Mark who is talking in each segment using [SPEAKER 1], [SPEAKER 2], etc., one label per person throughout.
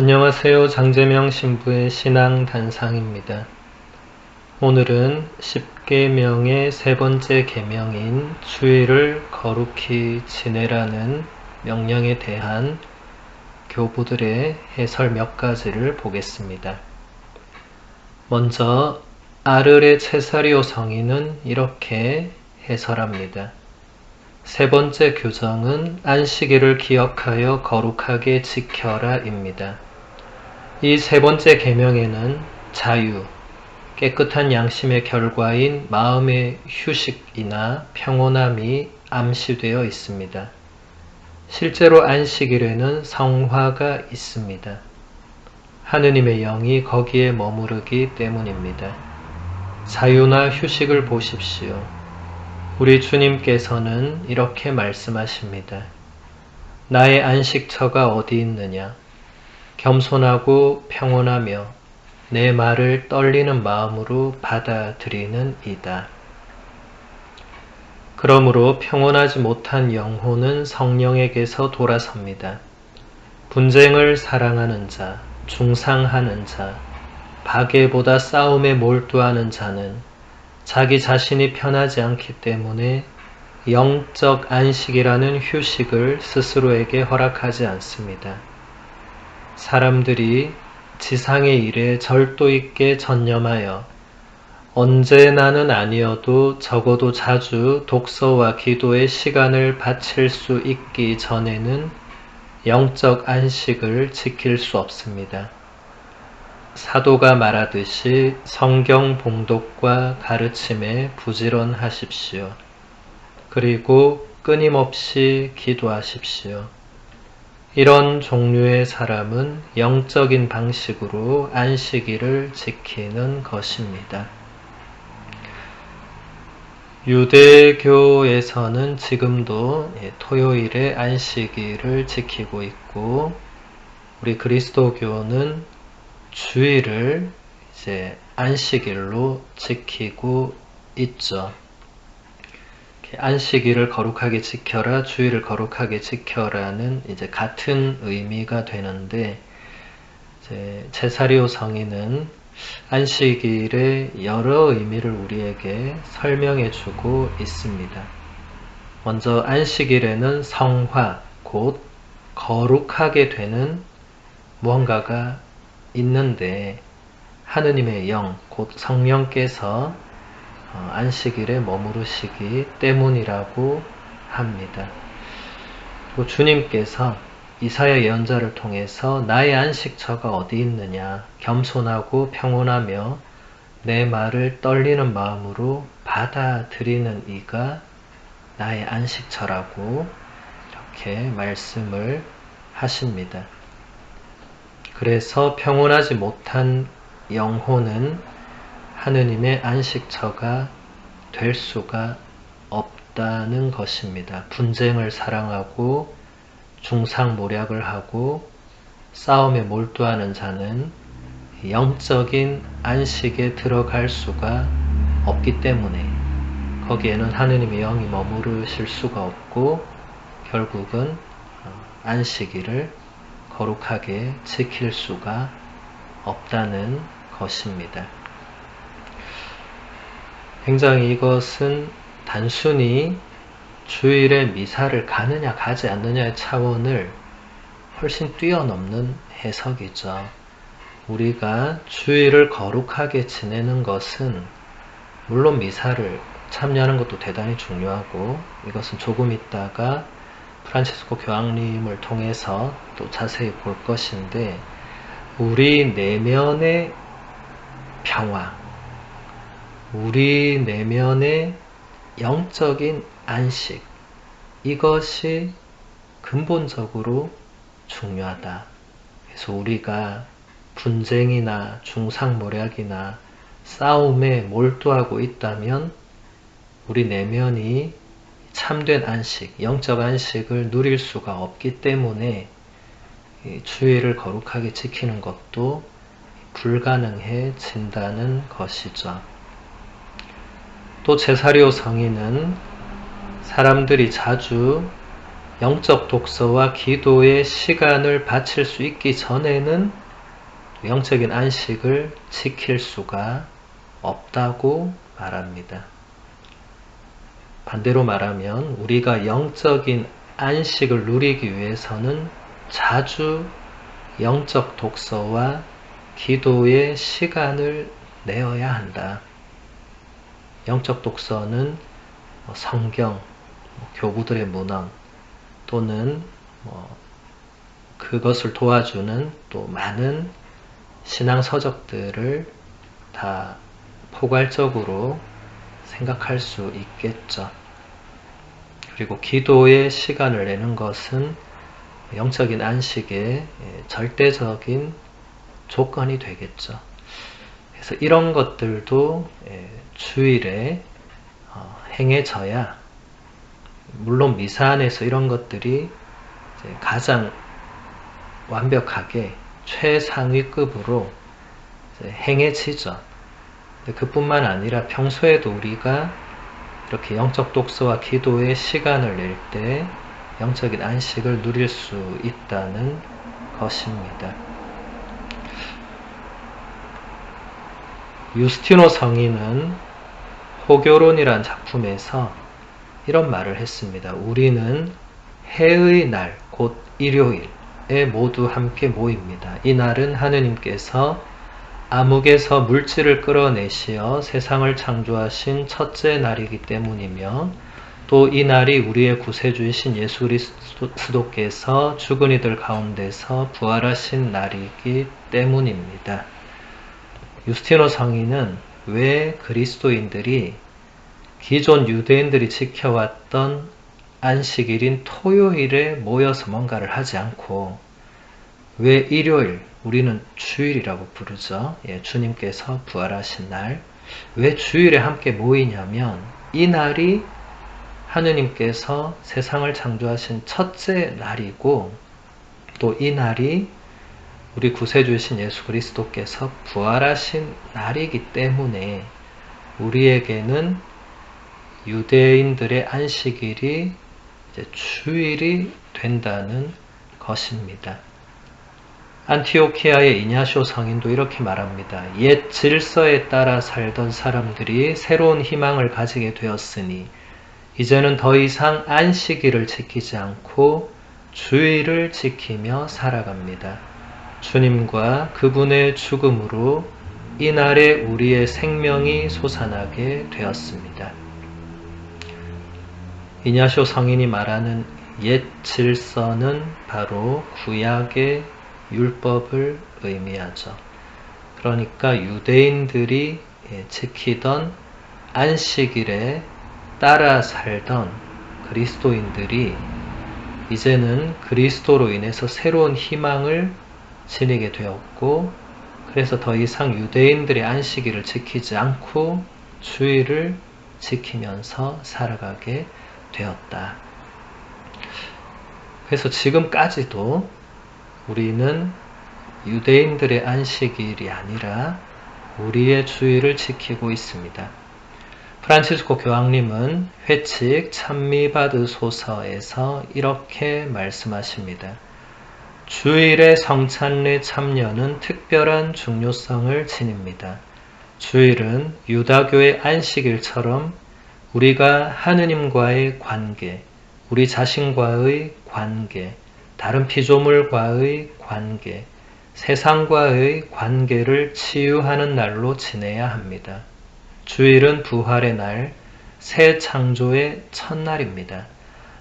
[SPEAKER 1] 안녕하세요. 장재명 신부의 신앙 단상입니다. 오늘은 10계명의 세 번째 계명인 주일을 거룩히 지내라는 명령에 대한 교부들의 해설 몇 가지를 보겠습니다. 먼저 아르레 체사리오 성인은 이렇게 해설합니다. 세 번째 규정은 안식일을 기억하여 거룩하게 지켜라입니다. 이 세 번째 계명에는 자유, 깨끗한 양심의 결과인 마음의 휴식이나 평온함이 암시되어 있습니다. 실제로 안식일에는 성화가 있습니다. 하느님의 영이 거기에 머무르기 때문입니다. 자유나 휴식을 보십시오. 우리 주님께서는 이렇게 말씀하십니다. 나의 안식처가 어디 있느냐? 겸손하고 평온하며 내 말을 떨리는 마음으로 받아들이는 이다. 그러므로 평온하지 못한 영혼은 성령에게서 돌아섭니다. 분쟁을 사랑하는 자, 중상하는 자, 박애보다 싸움에 몰두하는 자는 자기 자신이 편하지 않기 때문에 영적 안식이라는 휴식을 스스로에게 허락하지 않습니다. 사람들이 지상의 일에 절도 있게 전념하여 언제나는 아니어도 적어도 자주 독서와 기도에 시간을 바칠 수 있기 전에는 영적 안식을 지킬 수 없습니다. 사도가 말하듯이 성경 봉독과 가르침에 부지런하십시오. 그리고 끊임없이 기도하십시오. 이런 종류의 사람은 영적인 방식으로 안식일을 지키는 것입니다. 유대교에서는 지금도 토요일에 안식일을 지키고 있고, 우리 그리스도교는 주일을 이제 안식일로 지키고 있죠. 안식일을 거룩하게 지켜라, 주일을 거룩하게 지켜라는 이제 같은 의미가 되는데, 이제 체사리오 성인은 안식일의 여러 의미를 우리에게 설명해 주고 있습니다. 먼저 안식일에는 성화, 곧 거룩하게 되는 무언가가 있는데, 하느님의 영, 곧 성령께서 안식일에 머무르시기 때문이라고 합니다. 또 주님께서 이사야 예언자를 통해서 나의 안식처가 어디 있느냐, 겸손하고 평온하며 내 말을 떨리는 마음으로 받아들이는 이가 나의 안식처라고 이렇게 말씀을 하십니다. 그래서 평온하지 못한 영혼은 하느님의 안식처가 될 수가 없다는 것입니다. 분쟁을 사랑하고 중상모략을 하고 싸움에 몰두하는 자는 영적인 안식에 들어갈 수가 없기 때문에 거기에는 하느님의 영이 머무르실 수가 없고 결국은 안식일을 거룩하게 지킬 수가 없다는 것입니다. 굉장히 이것은 단순히 주일에 미사를 가느냐 가지 않느냐의 차원을 훨씬 뛰어넘는 해석이죠. 우리가 주일을 거룩하게 지내는 것은 물론 미사를 참여하는 것도 대단히 중요하고, 이것은 조금 있다가 프란체스코 교황님을 통해서 또 자세히 볼 것인데, 우리 내면의 평화, 우리 내면의 영적인 안식, 이것이 근본적으로 중요하다. 그래서 우리가 분쟁이나 중상모략이나 싸움에 몰두하고 있다면 우리 내면이 참된 안식, 영적 안식을 누릴 수가 없기 때문에 주일을 거룩하게 지키는 것도 불가능해진다는 것이죠. 또 제사리오 성인은 사람들이 자주 영적 독서와 기도의 시간을 바칠 수 있기 전에는 영적인 안식을 지킬 수가 없다고 말합니다. 반대로 말하면 우리가 영적인 안식을 누리기 위해서는 자주 영적 독서와 기도의 시간을 내어야 한다. 영적 독서는 성경, 교부들의 문헌 또는 그것을 도와주는 또 많은 신앙 서적들을 다 포괄적으로 생각할 수 있겠죠. 그리고 기도의 시간을 내는 것은 영적인 안식의 절대적인 조건이 되겠죠. 그래서 이런 것들도 주일에 행해져야, 물론 미사 안에서 이런 것들이 가장 완벽하게 최상위급으로 행해지죠. 그뿐만 아니라 평소에도 우리가 이렇게 영적 독서와 기도의 시간을 낼 때 영적인 안식을 누릴 수 있다는 것입니다. 유스티노 성인은 호교론이란 작품에서 이런 말을 했습니다. 우리는 해의 날, 곧 일요일에 모두 함께 모입니다. 이 날은 하느님께서 암흑에서 물질을 끌어내시어 세상을 창조하신 첫째 날이기 때문이며, 또 이 날이 우리의 구세주이신 예수 그리스도께서 죽은 이들 가운데서 부활하신 날이기 때문입니다. 유스티노 성인은 왜 그리스도인들이 기존 유대인들이 지켜왔던 안식일인 토요일에 모여서 뭔가를 하지 않고 왜 일요일, 우리는 주일이라고 부르죠. 주님께서 부활하신 날. 왜 주일에 함께 모이냐면 이 날이 하느님께서 세상을 창조하신 첫째 날이고, 또 이 날이 우리 구세주이신 예수 그리스도께서 부활하신 날이기 때문에 우리에게는 유대인들의 안식일이 이제 주일이 된다는 것입니다. 안티오키아의 이냐쇼 성인도 이렇게 말합니다. 옛 질서에 따라 살던 사람들이 새로운 희망을 가지게 되었으니 이제는 더 이상 안식일을 지키지 않고 주일을 지키며 살아갑니다. 주님과 그분의 죽음으로 이날에 우리의 생명이 솟아나게 되었습니다. 이냐쇼 성인이 말하는 옛 질서는 바로 구약의 율법을 의미하죠. 그러니까 유대인들이 지키던 안식일에 따라 살던 그리스도인들이 이제는 그리스도로 인해서 새로운 희망을 지니게 되었고, 그래서 더 이상 유대인들의 안식일을 지키지 않고 주일을 지키면서 살아가게 되었다. 그래서 지금까지도 우리는 유대인들의 안식일이 아니라 우리의 주일을 지키고 있습니다. 프란치스코 교황님은 회칙 찬미받으소서에서 이렇게 말씀하십니다. 주일의 성찬례 참여는 특별한 중요성을 지닙니다. 주일은 유다교의 안식일처럼 우리가 하느님과의 관계, 우리 자신과의 관계, 다른 피조물과의 관계, 세상과의 관계를 치유하는 날로 지내야 합니다. 주일은 부활의 날, 새 창조의 첫날입니다.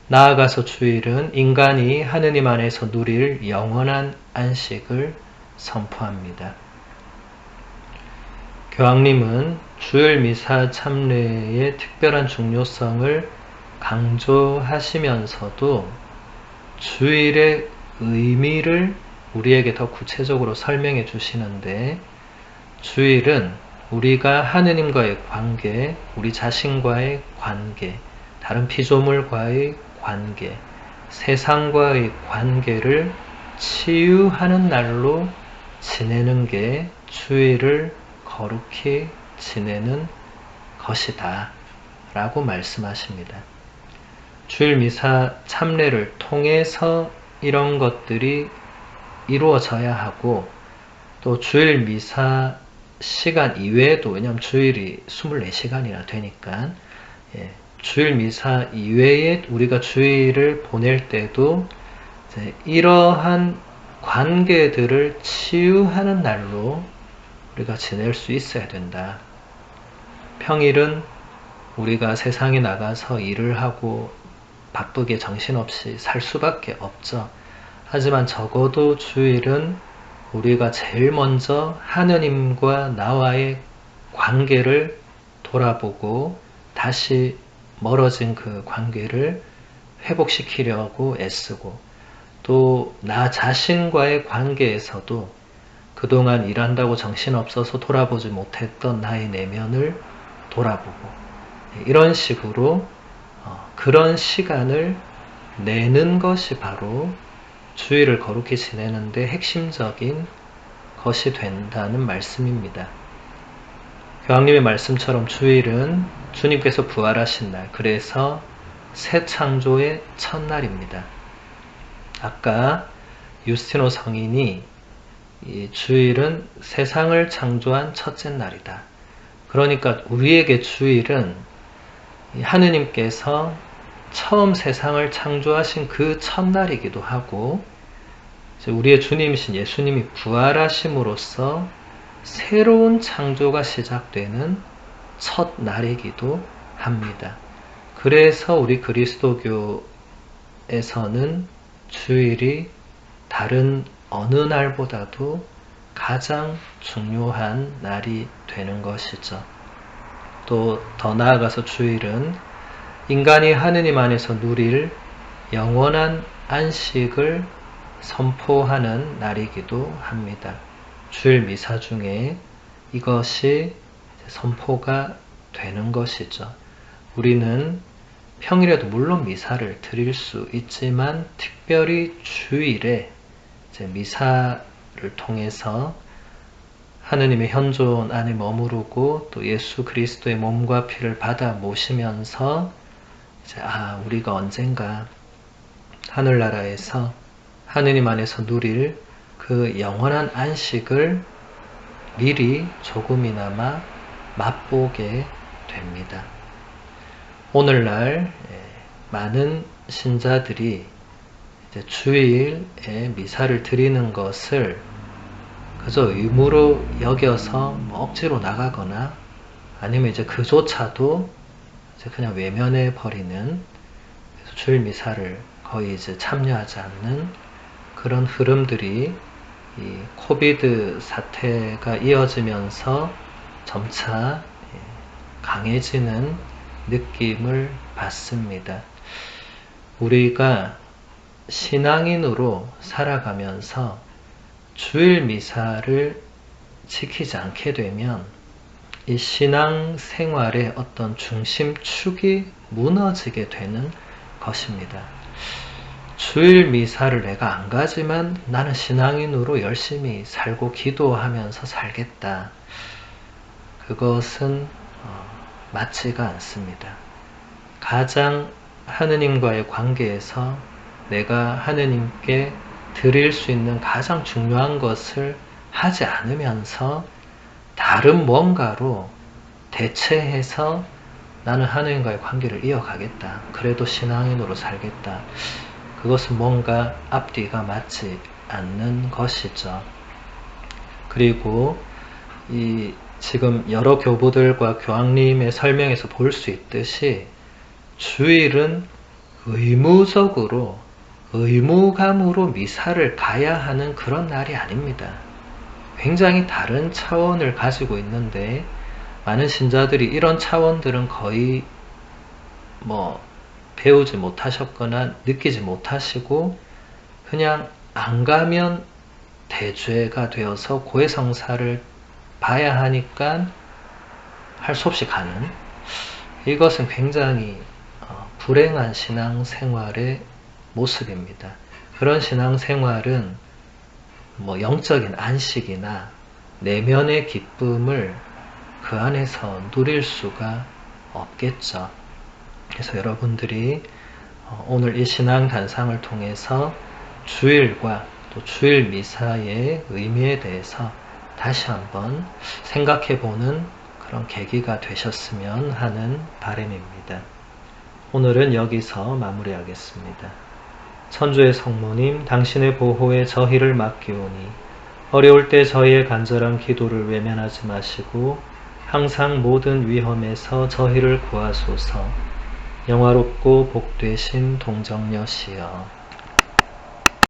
[SPEAKER 1] 나아가서 주일은 인간이 하느님 안에서 누릴 영원한 안식을 선포합니다. 교황님은 주일 미사 참례의 특별한 중요성을 강조하시면서도 주일의 의미를 우리에게 더 구체적으로 설명해 주시는데, 주일은 우리가 하느님과의 관계, 우리 자신과의 관계, 다른 피조물과의 관계, 세상과의 관계를 치유하는 날로 지내는 게 주일을 거룩히 지내는 것이다 라고 말씀하십니다. 주일 미사 참례를 통해서 이런 것들이 이루어져야 하고, 또 주일 미사 시간 이외에도, 왜냐하면 주일이 24시간이나 되니까, 주일 미사 이외에 우리가 주일을 보낼 때도 이러한 관계들을 치유하는 날로 우리가 지낼 수 있어야 된다. 평일은 우리가 세상에 나가서 일을 하고 바쁘게 정신없이 살 수밖에 없죠. 하지만 적어도 주일은 우리가 제일 먼저 하느님과 나와의 관계를 돌아보고 다시 멀어진 그 관계를 회복시키려고 애쓰고, 또 나 자신과의 관계에서도 그동안 일한다고 정신없어서 돌아보지 못했던 나의 내면을 돌아보고, 이런 식으로 그런 시간을 내는 것이 바로 주일을 거룩히 지내는데 핵심적인 것이 된다는 말씀입니다. 교황님의 말씀처럼 주일은 주님께서 부활하신 날, 그래서 새 창조의 첫날입니다. 아까 유스티노 성인이 이 주일은 세상을 창조한 첫째 날이다. 그러니까 우리에게 주일은 하느님께서 처음 세상을 창조하신 그 첫날이기도 하고, 우리의 주님이신 예수님이 부활하심으로써 새로운 창조가 시작되는 첫날이기도 합니다. 그래서 우리 그리스도교에서는 주일이 다른 어느 날보다도 가장 중요한 날이 되는 것이죠. 또 더 나아가서 주일은 인간이 하느님 안에서 누릴 영원한 안식을 선포하는 날이기도 합니다. 주일 미사 중에 이것이 선포가 되는 것이죠. 우리는 평일에도 물론 미사를 드릴 수 있지만 특별히 주일에 미사를 통해서 하느님의 현존 안에 머무르고 또 예수 그리스도의 몸과 피를 받아 모시면서 우리가 언젠가 하늘나라에서 하느님 안에서 누릴 그 영원한 안식을 미리 조금이나마 맛보게 됩니다. 오늘날 많은 신자들이 주일에 미사를 드리는 것을 그저 의무로 여겨서 억지로 나가거나 아니면 그조차도 그냥 외면해 버리는, 주일 미사를 거의 참여하지 않는 그런 흐름들이 이 코비드 사태가 이어지면서 점차 강해지는 느낌을 받습니다. 우리가 신앙인으로 살아가면서 주일 미사를 지키지 않게 되면 이 신앙 생활의 어떤 중심축이 무너지게 되는 것입니다. 주일 미사를 내가 안 가지만 나는 신앙인으로 열심히 살고 기도하면서 살겠다. 그것은 맞지가 않습니다. 가장 하느님과의 관계에서 내가 하느님께 드릴 수 있는 가장 중요한 것을 하지 않으면서 다른 뭔가로 대체해서 나는 하느님과의 관계를 이어가겠다. 그래도 신앙인으로 살겠다. 그것은 뭔가 앞뒤가 맞지 않는 것이죠. 그리고 지금 여러 교부들과 교황님의 설명에서 볼 수 있듯이 주일은 의무감으로 미사를 가야 하는 그런 날이 아닙니다. 굉장히 다른 차원을 가지고 있는데 많은 신자들이 이런 차원들은 거의 배우지 못하셨거나 느끼지 못하시고 그냥 안 가면 대죄가 되어서 고해성사를 봐야 하니까 할 수 없이 가는, 이것은 굉장히 불행한 신앙생활의 모습입니다. 그런 신앙생활은 영적인 안식이나 내면의 기쁨을 그 안에서 누릴 수가 없겠죠. 그래서 여러분들이 오늘 이 신앙 단상을 통해서 주일과 또 주일 미사의 의미에 대해서 다시 한번 생각해보는 그런 계기가 되셨으면 하는 바람입니다. 오늘은 여기서 마무리하겠습니다. 천주의 성모님, 당신의 보호에 저희를 맡기오니 어려울 때 저희의 간절한 기도를 외면하지 마시고 항상 모든 위험에서 저희를 구하소서. 영화롭고 복되신 동정녀시여